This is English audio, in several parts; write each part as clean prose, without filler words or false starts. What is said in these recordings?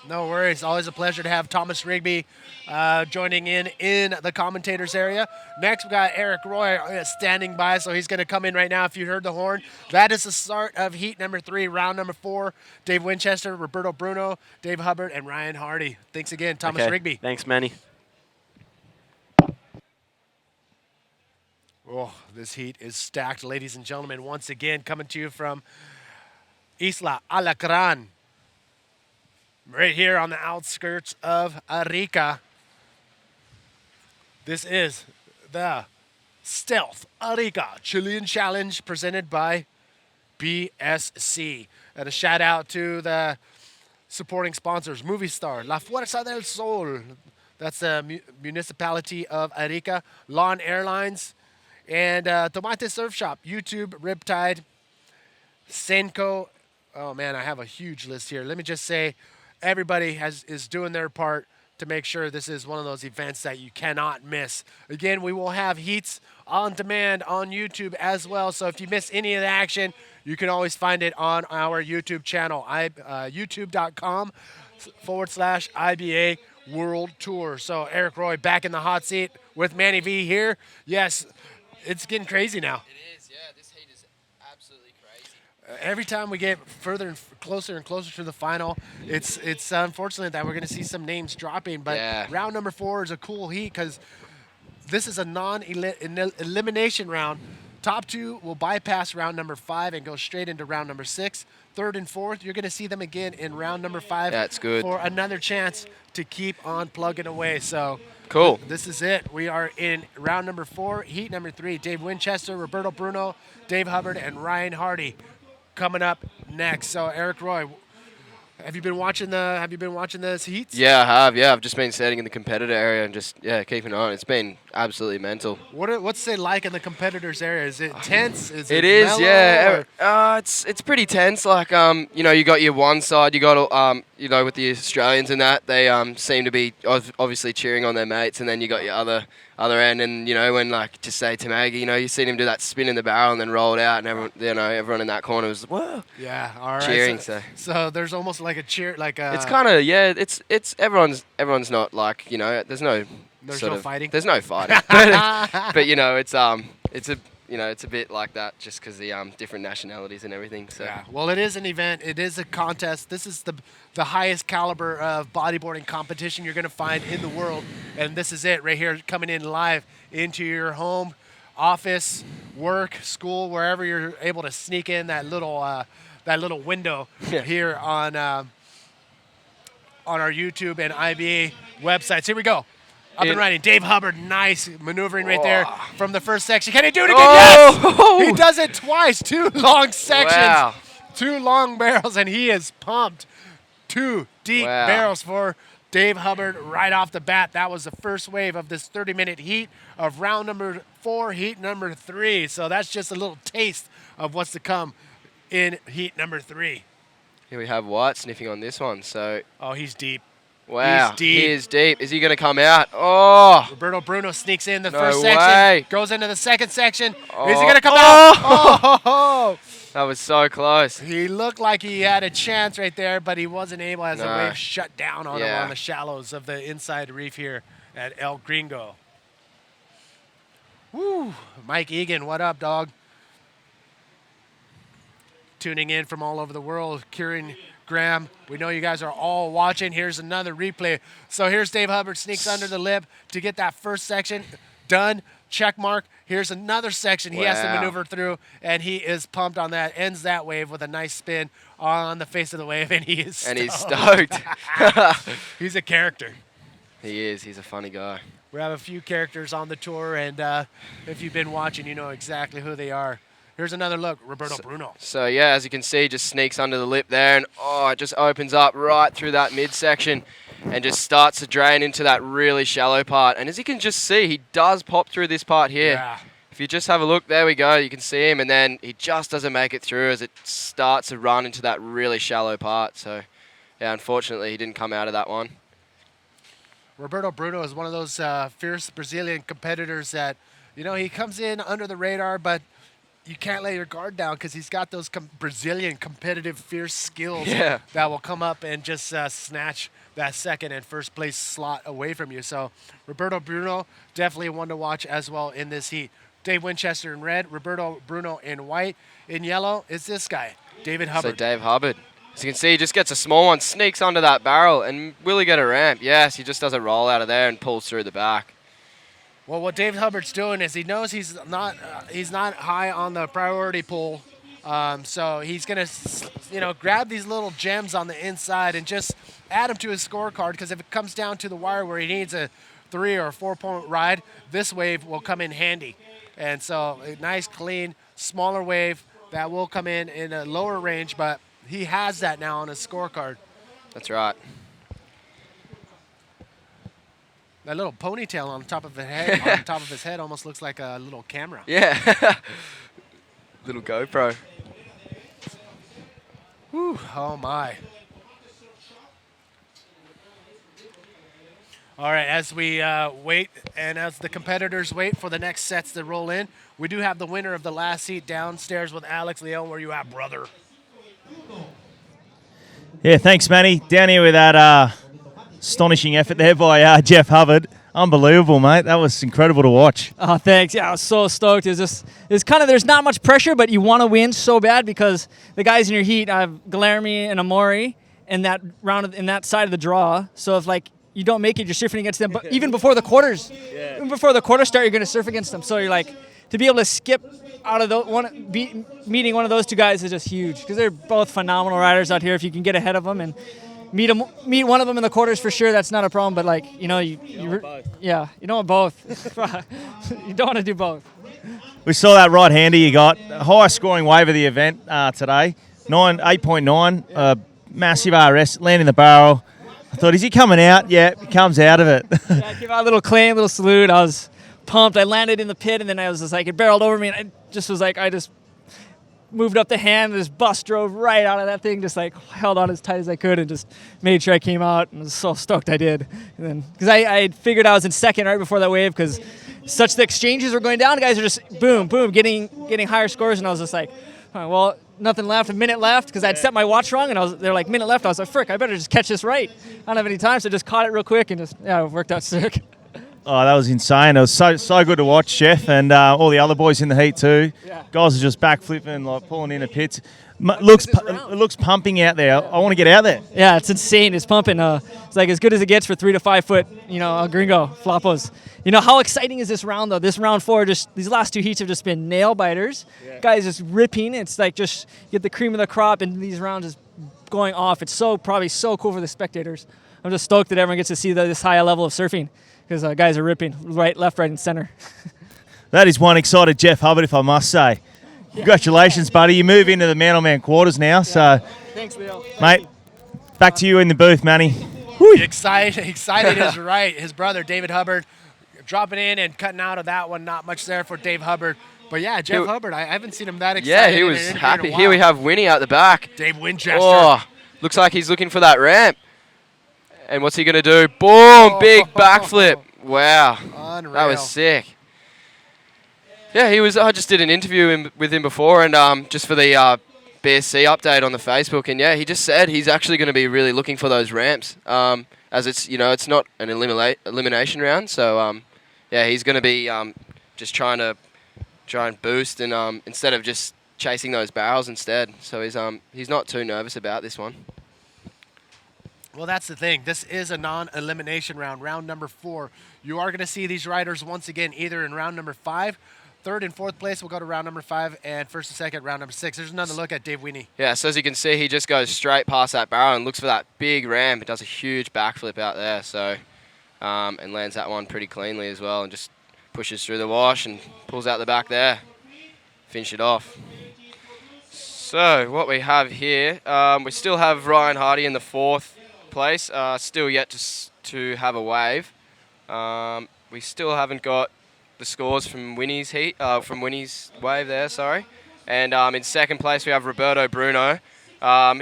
No worries. Always a pleasure to have Thomas Rigby joining in the commentators area. Next, we got Eric Roy standing by, so he's going to come in right now. If you heard the horn, that is the start of heat number 3, round number 4. Dave Winchester, Roberto Bruno, Dave Hubbard, and Ryan Hardy. Thanks again, Thomas Okay. Rigby. Thanks, Manny. Oh, this heat is stacked, ladies and gentlemen. Once again, coming to you from Isla Alacran, right here on the outskirts of Arica. This is the Stealth Arica Chilean Challenge presented by BSC. And a shout out to the supporting sponsors, Movie Star, La Fuerza del Sol, that's the municipality of Arica, Lawn Airlines, and Tomate Surf Shop, YouTube, Riptide, Senko. Oh man, I have a huge list here. Let me just say, everybody is doing their part to make sure this is one of those events that you cannot miss. Again, we will have heats on demand on YouTube as well. So if you miss any of the action, you can always find it on our YouTube channel, youtube.com/IBA World Tour. So Eric Roy back in the hot seat with Manny V here. Yes, it's getting crazy now. It is, yeah. This heat is absolutely crazy. Every time we get further and closer to the final, it's unfortunate that we're going to see some names dropping. But Yeah. round number 4 is a cool heat because this is a non-elimination round. Top 2 will bypass round number 5 and go straight into round number 6. Third and fourth, you're going to see them again in round number 5. That's good. For another chance to keep on plugging away. So Cool. this is it. We are in round number 4, heat number 3. Dave Winchester, Roberto Bruno, Dave Hubbard, and Ryan Hardy coming up next. So Eric Roy, have you been watching this heats? Yeah, I have. Yeah, I've just been sitting in the competitor area and just keeping on. It's been absolutely mental. What's it like in the competitors area? Is it tense? Is it It is, mellow, yeah. or- It's pretty tense. Like you got your one side. You got with the Australians and that they seem to be obviously cheering on their mates, and then you got your other end, and when like just say Tamagi, you seen him do that spin in the barrel and then roll it out, and everyone in that corner was whoa. Yeah, all right. Cheering, So there's almost like a cheer, like a. It's kind of It's everyone's not like there's no. There's sort no of, fighting? There's no fighting, but it's a bit like that just because the different nationalities and everything. So Yeah. Well, it is an event. It is a contest. This is the highest caliber of bodyboarding competition you're going to find in the world, and this is it right here, coming in live into your home, office, work, school, wherever you're able to sneak in that little window Yeah. here on our YouTube and IBA websites. Here we go. Up and running. Dave Hubbard, nice maneuvering right there from the first section. Can he do it again? Oh! Yes! He does it twice. 2 long sections. Wow. 2 long barrels, and he is pumped. 2 deep barrels for Dave Hubbard right off the bat. That was the first wave of this 30-minute heat of round number 4, heat number 3. So that's just a little taste of what's to come in heat number 3. Here we have White sniffing on this one. So Oh, he's deep. wow, He's deep. he is deep. Is he going to come out? Oh, Roberto Bruno sneaks in the No first way. section, goes into the second section. Is he Oh. going to come Oh. out? Oh! that was so close. He looked like he had a chance right there, but he wasn't able as the No. wave shut down on him Yeah. on the shallows of the inside reef here at El Gringo. Woo! Mike Egan, what up, dog? Tuning in from all over the world. Kieran Graham, we know you guys are all watching. Here's another replay. So here's Dave Hubbard, sneaks under the lip to get that first section done. Check mark. Here's another section he has to Wow. maneuver through, and he is pumped on that. Ends that wave with a nice spin on the face of the wave, and he is And he's stoked. stoked. He's a character. He is. He's a funny guy. We have a few characters on the tour, and if you've been watching, you know exactly who they are. Here's another look, Roberto Bruno. So yeah, as you can see, just sneaks under the lip there, and it just opens up right through that midsection and just starts to drain into that really shallow part. And as you can just see, he does pop through this part here. Yeah. If you just have a look, there we go, you can see him, and then he just doesn't make it through as it starts to run into that really shallow part. So yeah, unfortunately, he didn't come out of that one. Roberto Bruno is one of those fierce Brazilian competitors that, he comes in under the radar, but you can't let your guard down because he's got those Brazilian competitive, fierce skills Yeah. that will come up and just snatch that second and first place slot away from you. So Roberto Bruno, definitely one to watch as well in this heat. Dave Winchester in red, Roberto Bruno in white. In yellow is this guy, David So Hubbard. Dave Hubbard. As you can see, he just gets a small one, sneaks onto that barrel, and will he get a ramp? Yes, he just does a roll out of there and pulls through the back. Well, what Dave Hubbard's doing is he knows he's not high on the priority pool, so he's gonna grab these little gems on the inside and just add them to his scorecard. Because if it comes down to the wire where he needs a 3 or 4 point ride, this wave will come in handy. And so a nice, clean, smaller wave that will come in a lower range, but he has that now on his scorecard. That's right. That little ponytail on top of his head, on top of his head, almost looks like a little camera. Yeah. Little GoPro. Whew, oh my. All right, as we wait and as the competitors wait for the next sets to roll in, we do have the winner of the last heat downstairs with Alex Leon. Where you at, brother? Yeah, thanks, Manny. Down here with that astonishing effort there by Jeff Hubbard. Unbelievable, mate. That was incredible to watch. Oh, thanks. Yeah, I was so stoked. It's kind of, there's not much pressure, but you want to win so bad because the guys in your heat, I have Guilherme and Amori in that round, in that side of the draw. So if you don't make it, you're surfing against them. But even before the quarters, even before the quarters start, you're going to surf against them. So you're to be able to skip out of meeting one of those two guys is just huge because they're both phenomenal riders out here. If you can get ahead of them and meet one of them in the quarters for sure, that's not a problem. But you don't want both. You don't want to do both. We saw that right-hander you got. Highest scoring wave of the event today. 8.9. Massive RS, landing the barrel. I thought, is he coming out? Yeah, he comes out of it. Yeah, I gave out a little claim, little salute. I was pumped. I landed in the pit, and then I was just it barreled over me, and I just moved up the hand, and this bus drove right out of that thing, just held on as tight as I could and just made sure I came out, and was so stoked I did. And then, because I had figured I was in second right before that wave, because such the exchanges were going down, the guys are just boom, boom, getting higher scores, and I was just well, nothing left, a minute left, because I'd set my watch wrong, and they're minute left. I was frick, I better just catch this right. I don't have any time, so I just caught it real quick, and it worked out sick. Oh, that was insane. It was so good to watch, Jeff, and all the other boys in the heat too. Yeah. Guys are just backflipping, pulling in the pits. It looks pumping out there. I want to get out there. Yeah, it's insane. It's pumping. It's as good as it gets for 3 to 5 foot, gringo flopos. How exciting is this round though? This round 4, just these last 2 heats have just been nail biters. Yeah. Guys just ripping. It's just get the cream of the crop, and these rounds is going off. It's probably so cool for the spectators. I'm just stoked that everyone gets to see this high level of surfing. Because guys are ripping right, left, right, and center. That is one excited Jeff Hubbard, if I must say. Congratulations, buddy. You move into the man-on-man quarters now. Yeah. So, thanks, Leo. Mate, back to you in the booth, Manny. Excited is right. His brother, David Hubbard, dropping in and cutting out of that one. Not much there for Dave Hubbard. But yeah, Jeff Hubbard, I haven't seen him that excited. Yeah, he was happy. Here we have Winnie out the back. Dave Winchester. Oh, looks like he's looking for that ramp. And what's he going to do? Boom! Big backflip. Wow. Unreal. That was sick. Yeah, I just did an interview with him before, and just for the BSC update on the Facebook, and yeah, he just said he's actually going to be really looking for those ramps, as it's not an elimination round, so yeah, he's going to be just trying and boost, and instead of just chasing those barrels instead. So he's not too nervous about this one. Well, that's the thing. This is a non-elimination round, round number 4. You are going to see these riders once again either in round number 5. 3rd and 4th place will go to round number 5, and 1st and 2nd, round number 6. There's another look at Dave Winnie. Yeah, so as you can see, he just goes straight past that barrel and looks for that big ramp. It does a huge backflip out there, so and lands that one pretty cleanly as well, and just pushes through the wash and pulls out the back there. Finish it off. So what we have here, we still have Ryan Hardy in the 4th place, still yet to have a wave. We still haven't got the scores from Winnie's wave there, sorry. And in 2nd place we have Roberto Bruno.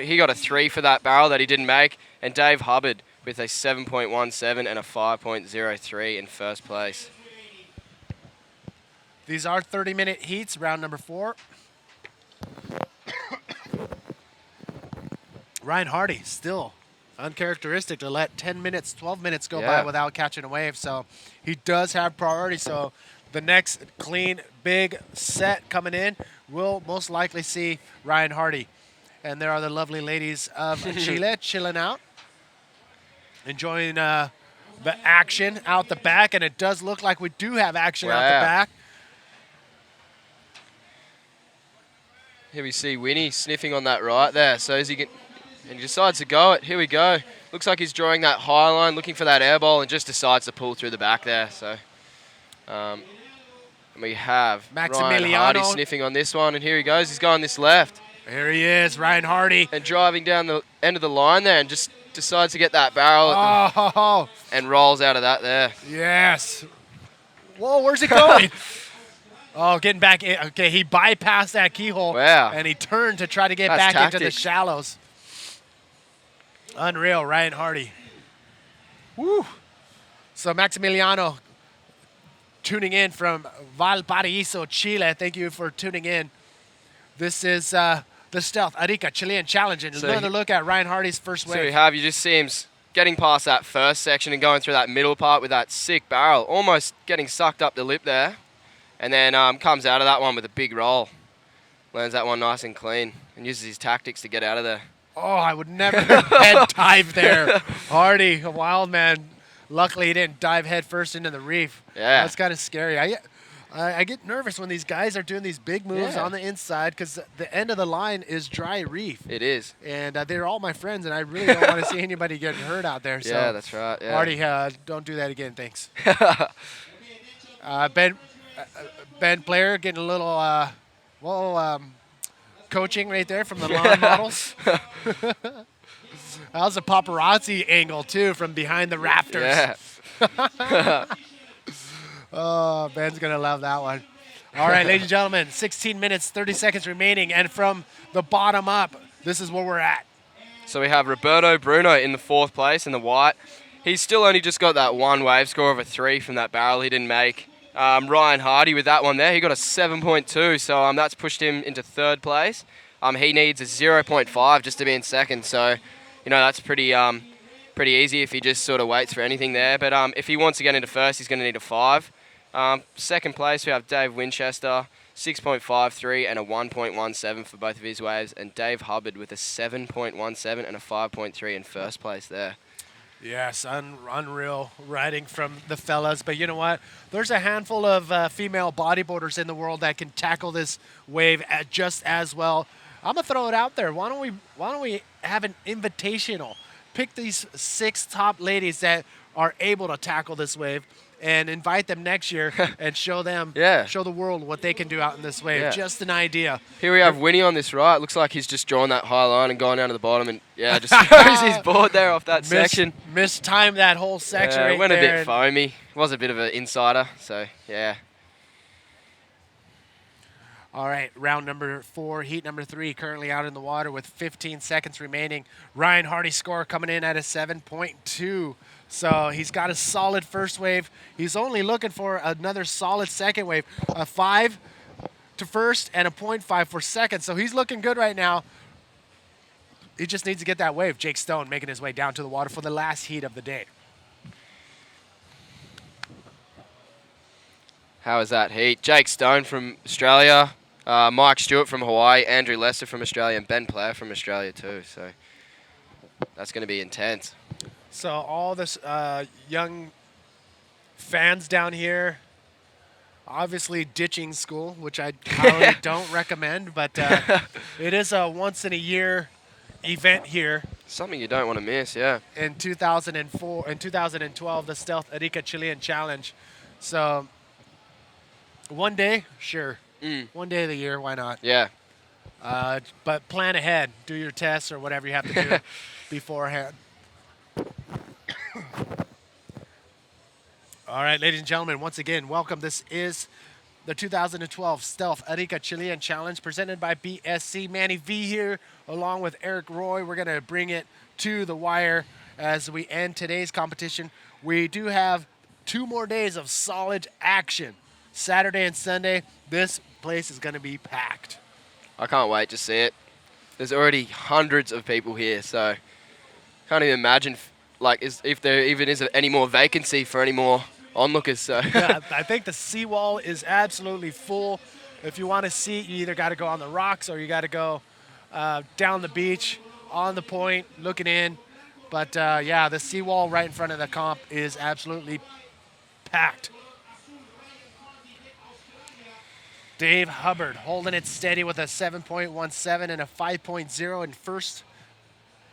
He got a 3 for that barrel that he didn't make, and Dave Hubbard with a 7.17 and a 5.03 in 1st place. These are 30-minute heats, round number 4. Ryan Hardy still uncharacteristic to let 10 minutes, 12 minutes go Yeah. by without catching a wave. So he does have priority. So the next clean, big set coming in, we'll most likely see Ryan Hardy. And there are the lovely ladies of Chile chilling out, enjoying the action out the back. And it does look like we do have action out the Wow. back. Here we see Winnie sniffing on that right there. So as he get, and he decides to go it. Here we go. Looks like he's drawing that high line, looking for that air ball, and just decides to pull through the back there. So and we have Ryan Hardy Maximiliano. sniffing on this one, and here he goes. He's going this left Here he is, Ryan Hardy. and driving down the end of the line there, and just decides to get that barrel at Oh, and rolls out of that there. yes. Whoa, where's he going? Oh, getting back in. Okay, he bypassed that keyhole. Wow. And he turned to try to get That's back into the tactics. shallows. Unreal, Ryan Hardy. Woo. So Maximiliano tuning in from Valparaiso, Chile. Thank you for tuning in. This is the Stealth Arica Chilean Challenge. And So another look at Ryan Hardy's first So wave. you just see him getting past that first section and going through that middle part with that sick barrel, almost getting sucked up the lip there, and then comes out of that one with a big roll. Lands that one nice and clean and uses his tactics to get out of there. Oh, I would never head dive there. Hardy, a wild man. Luckily, he didn't dive head first into the reef. Yeah. That's kind of scary. I get nervous when these guys are doing these big moves Yeah. on the inside because the end of the line is dry reef. It is. And they're all my friends, and I really don't want to see anybody getting hurt out there. So Yeah, that's right. Yeah. Hardy, don't do that again. Thanks. Ben Player getting a little, coaching right there from the lawn models. That was a paparazzi angle, too, from behind the rafters. Yeah. Oh, Ben's going to love that one. All right, ladies and gentlemen, 16 minutes, 30 seconds remaining. And from the bottom up, this is where we're at. So we have Roberto Bruno in the 4th place in the white. He's still only just got that one wave score of a 3 from that barrel he didn't make. Ryan Hardy with that one there, he got a 7.2, so that's pushed him into 3rd place. He needs a 0.5 just to be in 2nd, so that's pretty easy if he just sort of waits for anything there. But if he wants to get into 1st, he's going to need a 5. 2nd place, we have Dave Winchester, 6.53 and a 1.17 for both of his waves, and Dave Hubbard with a 7.17 and a 5.3 in 1st place there. Yes, unreal riding from the fellas. But you know what? There's a handful of female bodyboarders in the world that can tackle this wave just as well. I'm gonna throw it out there. Why don't we have an invitational? Pick these 6 top ladies that are able to tackle this wave, and invite them next year and show them, show the world what they can do out in this wave. Yeah. Just an idea. Here we have Winnie on this right. Looks like he's just drawn that high line and gone down to the bottom, and just throws his board there off that section. Mistimed that whole section right went there. a bit foamy. Was a bit of an insider, so yeah. All right, round number 4, heat number 3, currently out in the water with 15 seconds remaining. Ryan Hardy's score coming in at a 7.2. So he's got a solid first wave. He's only looking for another solid second wave. A 5 to first and a 0.5 for second. So he's looking good right now. He just needs to get that wave. Jake Stone making his way down to the water for the last heat of the day. How is that heat? Jake Stone from Australia, Mike Stewart from Hawaii, Andrew Lester from Australia, and Ben Player from Australia too. So that's going to be intense. So all this young fans down here, obviously ditching school, which I highly don't recommend, but it is a once-in-a-year event here. Something you don't want to miss, yeah. In 2012, the Stealth Arica Chilean Challenge. So one day, sure. One day of the year, why not? Yeah. But plan ahead. Do your tests or whatever you have to do beforehand. All right, ladies and gentlemen, once again, welcome. This is the 2012 Stealth Arica Chilean Challenge presented by BSC. Manny V here, along with Eric Roy. We're going to bring it to the wire as we end today's competition. We do have 2 more days of solid action. Saturday and Sunday, this place is going to be packed. I can't wait to see it. there's already hundreds of people here, so can't even imagine if there even is any more vacancy for any more onlookers. So Yeah, I think the seawall is absolutely full. If you want to see, you either got to go on the rocks or you got to go down the beach, on the point, looking in. But yeah, the seawall right in front of the comp is absolutely packed. Dave Hubbard holding it steady with a 7.17 and a 5.0 in first.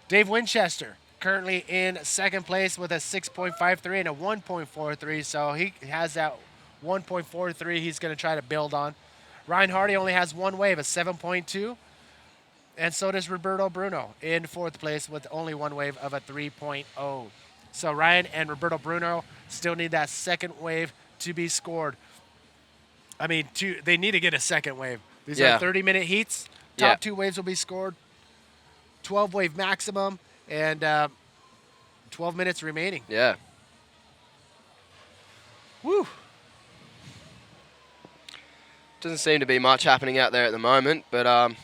Dave Winchester currently in second place with a 6.53 and a 1.43. So he has that 1.43 he's going to try to build on. Ryan Hardy only has one wave, a 7.2. And so does Roberto Bruno in fourth place with only one wave of a 3.0. So Ryan and Roberto Bruno still need that second wave to be scored. I mean, they need to get a second wave. These are 30-minute heats. Top two waves will be scored. 12-wave maximum and 12 minutes remaining. Yeah. Woo. Doesn't seem to be much happening out there at the moment, but I'm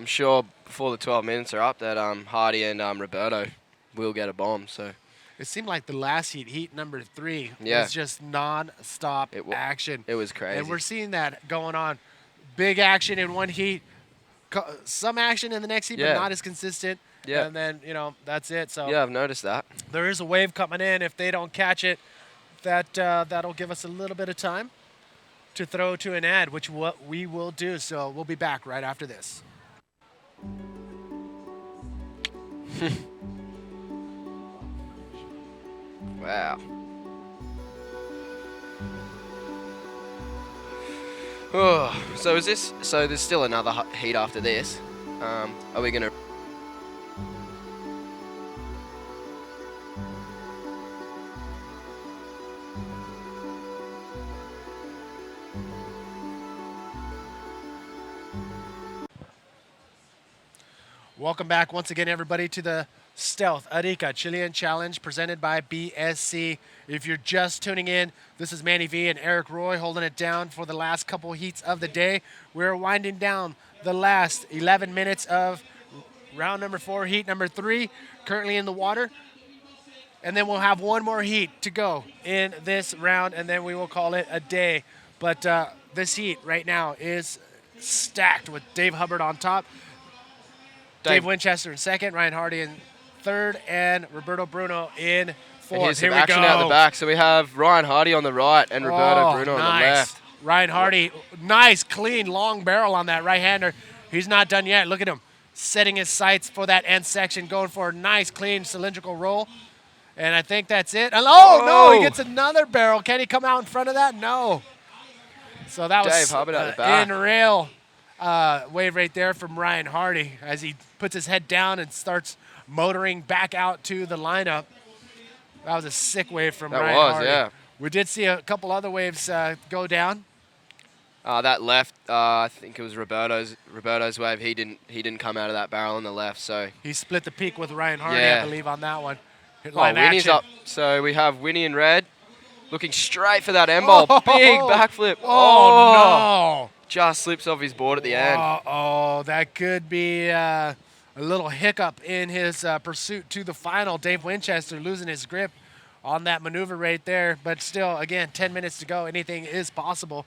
sure before the 12 minutes are up that Hardy and Roberto will get a bomb. So it seemed like the last heat number 3, Yeah. was just non-stop action. It was crazy. And we're seeing that going on. Big action in one heat, some action in the next heat, but not as consistent. Yeah. And then, that's it. So Yeah, I've noticed that. there is a wave coming in. If they don't catch it, that'll give us a little bit of time to throw to an ad, which what we will do. So we'll be back right after this. Wow. Oh, so there's still another heat after this. Are we gonna? Welcome back once again, everybody, to the Stealth Arica Chilean Challenge presented by BSC. If you're just tuning in, this is Manny V and Eric Roy holding it down for the last couple heats of the day. We're winding down the last 11 minutes of round number 4, heat number 3, currently in the water. And then we'll have one more heat to go in this round, and then we will call it a day. But this heat right now is stacked with Dave Hubbard on top. Dave Winchester in second, Ryan Hardy in third, and Roberto Bruno in fourth. And here's some Here we action go. out the back. So we have Ryan Hardy on the right and Roberto Bruno on the left. Ryan Hardy, nice, clean, long barrel on that right-hander. He's not done yet. Look at him setting his sights for that end section, going for a nice, clean, cylindrical roll. And I think that's it. Oh, no, he gets another barrel. Can he come out in front of that? No. So that was Dave Hubbard out the back. in rail. Wave right there from Ryan Hardy as he puts his head down and starts motoring back out to the lineup. That was a sick wave from Ryan Hardy. Yeah. We did see a couple other waves go down. That left, I think it was Roberto's wave. He didn't come out of that barrel on the left, so He split the peak with Ryan Hardy, Yeah. I believe, on that one. Winnie's up. So we have Winnie in red, looking straight for that end ball. Big backflip. Oh, no. Just slips off his board at the end. Oh, that could be a little hiccup in his pursuit to the final. Dave Winchester losing his grip on that maneuver right there. But still, again, 10 minutes to go. Anything is possible.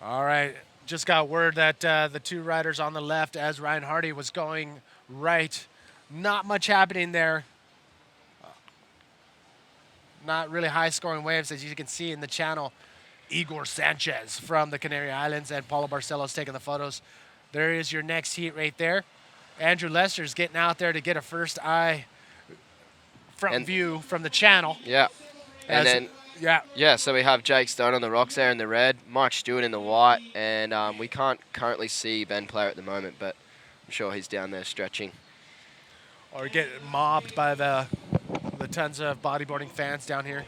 All right. Just got word that the two riders on the left, as Ryan Hardy was going right, not much happening there. Not really high-scoring waves, as you can see in the channel. Igor Sanchez from the Canary Islands and Paulo Barcelos taking the photos. There is your next heat right there. Andrew Lester's getting out there to get a first eye front view from the channel. Yeah. And then yeah. So we have Jake Stone on the rocks there in the red, Mike Stewart in the white, and we can't currently see Ben Player at the moment, but I'm sure he's down there stretching. Or get mobbed by the tons of bodyboarding fans down here.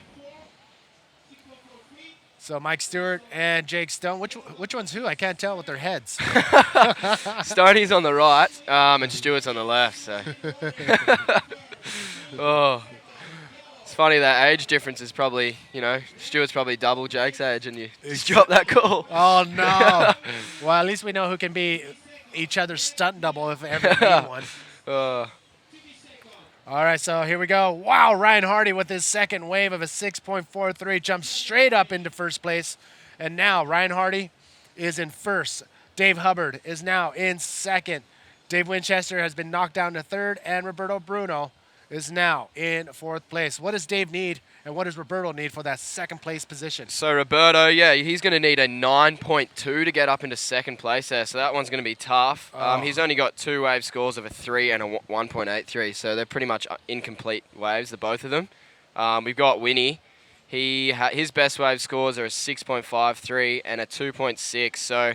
So Mike Stewart and Jake Stone. Which one's who? I can't tell with their heads. Stoney's on the right, and Stewart's on the left. So, funny that age difference is probably, Stuart's probably double Jake's age, and you just dropped that call. Oh, no. Well, at least we know who can be each other's stunt double if ever need one. Uh, All right, so here we go. Wow, Ryan Hardy with his second wave of a 6.43 jumps straight up into first place. And now Ryan Hardy is in first. Dave Hubbard is now in second. Dave Winchester has been knocked down to third, and Roberto Bruno is now in fourth place. What does Dave need, and what does Roberto need for that second place position? so Roberto, he's going to need a 9.2 to get up into second place there, so that one's going to be tough. He's only got 2 wave scores of a 3 and a 1.83, so they're pretty much incomplete waves, the both of them. We've got Winnie. His best wave scores are a 6.53 and a 2.6, so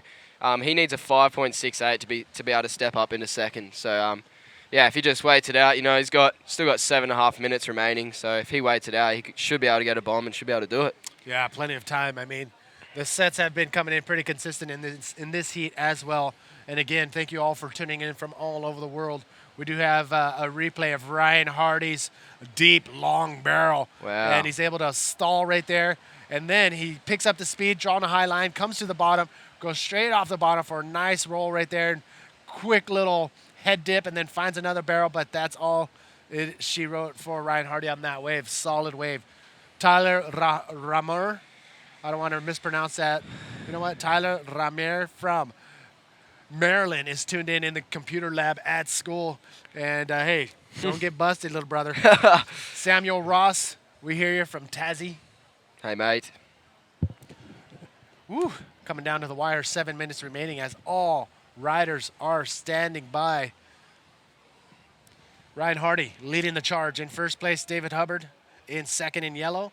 he needs a 5.68 to be able to step up into second. So if he just waits it out, he's still got 7.5 minutes remaining. So if he waits it out, he should be able to get a bomb and should be able to do it. Yeah, plenty of time. I mean, the sets have been coming in pretty consistent in this heat as well. And again, thank you all for tuning in from all over the world. We do have a replay of Ryan Hardy's deep, long barrel. Wow. And he's able to stall right there. And then he picks up the speed, drawing a high line, comes to the bottom, goes straight off the bottom for a nice roll right there. Quick little head dip, and then finds another barrel. But that's all she wrote for Ryan Hardy on that wave. Solid wave. Tyler Ramer. I don't want to mispronounce that. You know what? Tyler Ramer from Maryland is tuned in the computer lab at school. And, hey, don't get busted, little brother. Samuel Ross, we hear you from Tassie. Hey, mate. Woo, coming down to the wire, 7 minutes remaining as all riders are standing by. Ryan Hardy leading the charge. In first place, David Hubbard in second in yellow.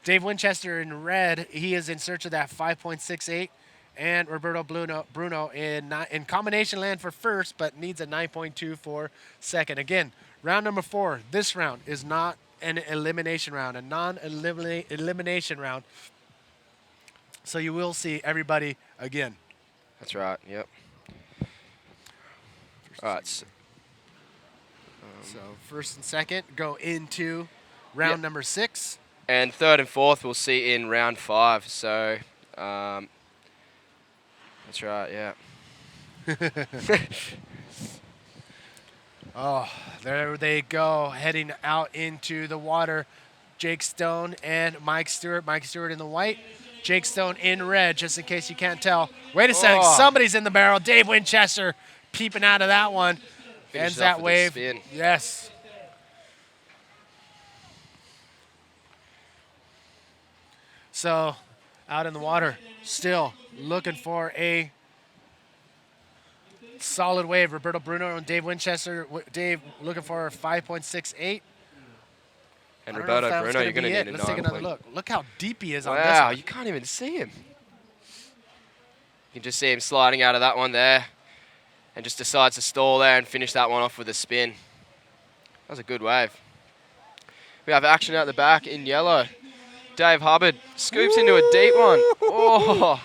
Dave Winchester in red. He is in search of that 5.68. And Roberto Bruno in combination land for first, but needs a 9.2 for second. Again, round number 4. This round is not an elimination round, a non-elimination round. So you will see everybody again. That's right, yep. All right. So first and second go into round number 6. And third and fourth we'll see in round 5. So that's right, yeah. Oh, there they go, heading out into the water. Jake Stone and Mike Stewart. Mike Stewart in the white. Jake Stone in red, just in case you can't tell. Wait a second, somebody's in the barrel. Dave Winchester peeping out of that one. Ends that wave. Spin. Yes. So, out in the water, still looking for a solid wave. Roberto Bruno and Dave Winchester. Dave looking for a 5.68. And Roberto Bruno, you're going to need a 9. Let's take another look. Look how deep he is on this Wow, one. you can't even see him. You can just see him sliding out of that one there and just decides to stall there and finish that one off with a spin. That was a good wave. We have action out the back in yellow. Dave Hubbard scoops into a deep one. Oh,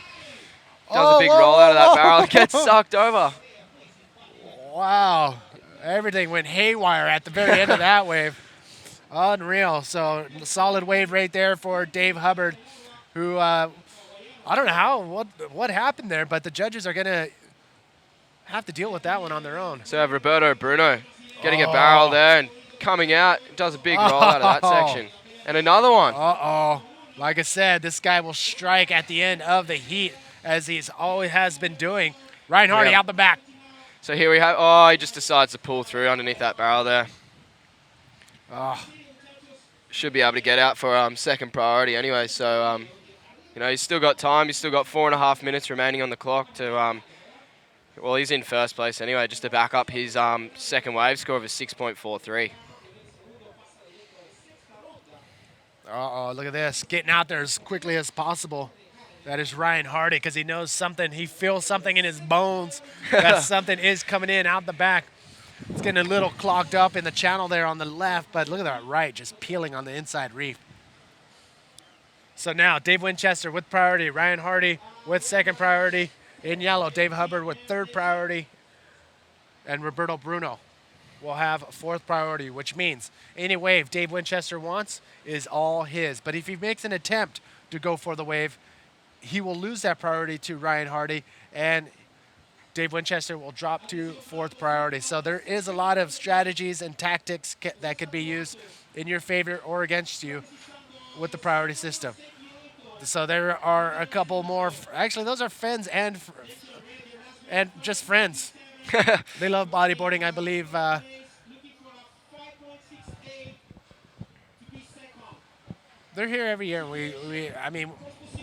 does a big roll out of that barrel. Gets sucked over. Wow. Everything went haywire at the very end of that wave. Unreal. So solid wave right there for Dave Hubbard, who I don't know what happened there, but the judges are going to have to deal with that one on their own. So have Roberto Bruno getting a barrel there and coming out. Does a big roll out of that section. And another one. Uh-oh. Like I said, this guy will strike at the end of the heat, as he's always has been doing. Ryan Hardy out the back. So here we have, he just decides to pull through underneath that barrel there. Should be able to get out for second priority anyway. So, he's still got time. He's still got 4.5 minutes remaining on the clock to, he's in first place anyway, just to back up his second wave score of a 6.43. Uh-oh, look at this. Getting out there as quickly as possible. That is Ryan Hardy, because he knows something. He feels something in his bones that something is coming in out the back. It's getting a little clogged up in the channel there on the left, but look at that right, just peeling on the inside reef. So now Dave Winchester with priority, Ryan Hardy with second priority in yellow, Dave Hubbard with third priority, and Roberto Bruno will have fourth priority, which means any wave Dave Winchester wants is all his. But if he makes an attempt to go for the wave, he will lose that priority to Ryan Hardy, and Dave Winchester will drop to fourth priority. So there is a lot of strategies and tactics that could be used in your favor or against you with the priority system. So there are a couple more. Actually, those are friends and just friends. They love bodyboarding, I believe. They're here every year. I mean,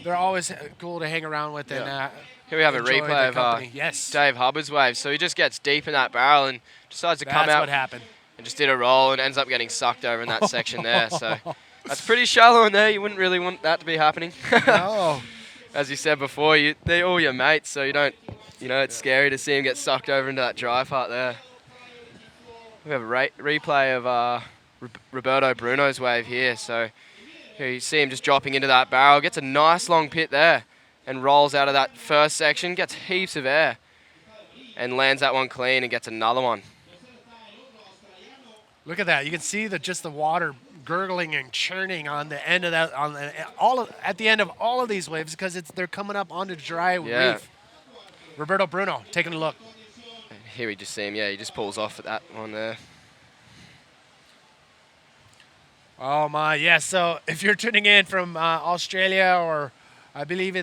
they're always cool to hang around with. Yeah. And Here we have a enjoy replay their of company. Yes, Dave Hubbard's wave. So he just gets deep in that barrel and decides to come that's out what happened. and just did a roll and ends up getting sucked over in that section there. So that's pretty shallow in there. You wouldn't really want that to be happening. No. As you said before, they're all your mates, so you don't, it's scary to see him get sucked over into that dry part there. We have a replay of Roberto Bruno's wave here. So here you see him just dropping into that barrel, gets a nice long pit there, and rolls out of that first section, gets heaps of air, and lands that one clean and gets another one. Look at that. You can see just the water gurgling and churning on the end of that, at the end of all of these waves, because they're coming up onto dry reef. Roberto Bruno taking a look. Here we just see him. Yeah, he just pulls off at that one there. Oh my, yes. So if you're tuning in from Australia, or I believe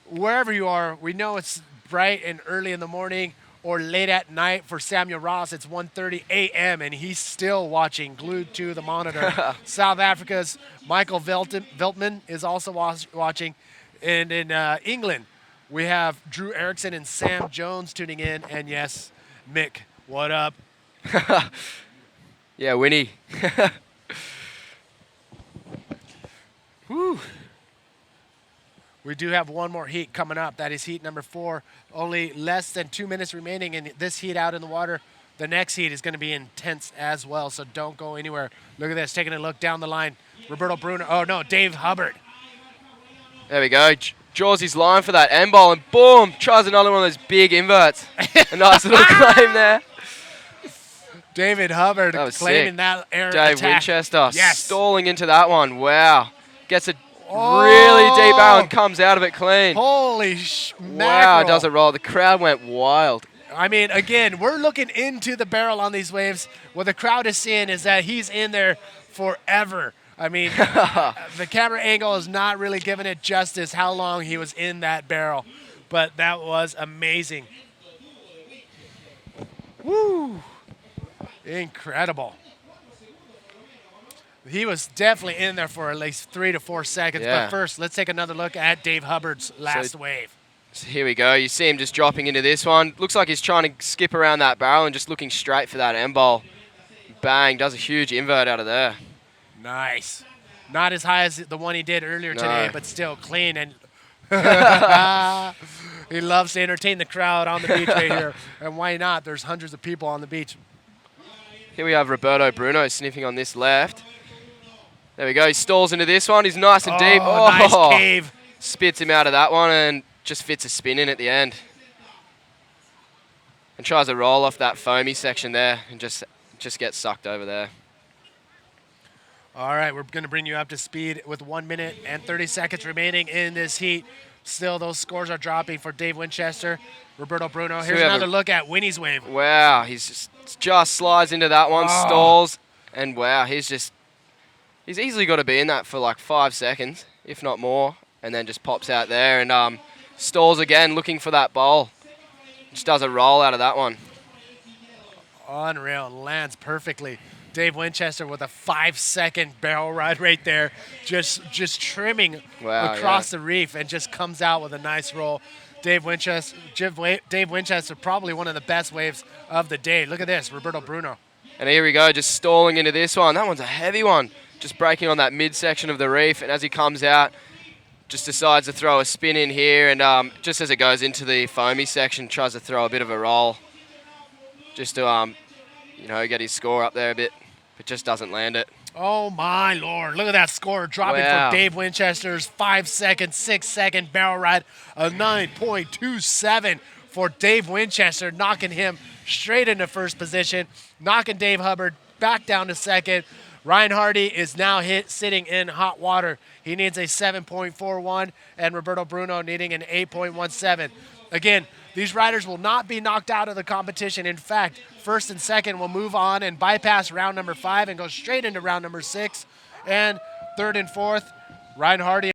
wherever you are, we know it's bright and early in the morning or late at night. For Samuel Ross, it's 1:30 a.m. and he's still watching, glued to the monitor. South Africa's Michael Veltman is also watching. And in England, we have Drew Erickson and Sam Jones tuning in. And yes, Mick, what up? Yeah, Winnie. Whew. We do have one more heat coming up. That is heat number 4. Only less than 2 minutes remaining in this heat out in the water. The next heat is going to be intense as well, so don't go anywhere. Look at this, taking a look down the line. Roberto Bruno. Oh, no, Dave Hubbard. There we go. Draws his line for that end ball, and boom, tries another one of those big inverts. A nice little claim there. David Hubbard That was claiming sick. that air Dave attack. Winchester Yes. stalling into that one. Wow. Gets a really deep barrel and comes out of it clean. Holy Wow, mackerel. does it roll. The crowd went wild. I mean, again, we're looking into the barrel on these waves. What the crowd is seeing is that he's in there forever. I mean, the camera angle is not really giving it justice how long he was in that barrel. But that was amazing. Woo! Incredible. He was definitely in there for at least 3 to 4 seconds. Yeah. But first, let's take another look at Dave Hubbard's last wave. So here we go. You see him just dropping into this one. Looks like he's trying to skip around that barrel and just looking straight for that end ball. Bang, does a huge invert out of there. Nice. Not as high as the one he did earlier today, but still clean. And he loves to entertain the crowd on the beach right here. And why not? There's hundreds of people on the beach. Here we have Roberto Bruno sniffing on this left. There we go. He stalls into this one. He's nice and deep. Oh, nice cave. Spits him out of that one and just fits a spin in at the end. And tries to roll off that foamy section there and just gets sucked over there. All right, we're going to bring you up to speed with 1 minute and 30 seconds remaining in this heat. Still, those scores are dropping for Dave Winchester, Roberto Bruno. Here's another look at Winnie's wave. Wow, he's just slides into that one, stalls, and wow, he's easily got to be in that for like 5 seconds, if not more, and then just pops out there and stalls again, looking for that bowl. Just does a roll out of that one. Unreal, lands perfectly. Dave Winchester with a 5-second barrel ride right there, just trimming across the reef, and just comes out with a nice roll. Dave Winchester, probably one of the best waves of the day. Look at this, Roberto Bruno. And here we go, just stalling into this one. That one's a heavy one. Just breaking on that midsection of the reef, and as he comes out, just decides to throw a spin in here, and just as it goes into the foamy section, tries to throw a bit of a roll, just to get his score up there a bit, but just doesn't land it. Oh my Lord, look at that score dropping for Dave Winchester's 5-second, 6-second barrel ride, a 9.27 for Dave Winchester, knocking him straight into first position, knocking Dave Hubbard back down to second. Ryan Hardy is now sitting in hot water. He needs a 7.41, and Roberto Bruno needing an 8.17. Again, these riders will not be knocked out of the competition. In fact, first and second will move on and bypass round number 5 and go straight into round number 6. And third and fourth, Ryan Hardy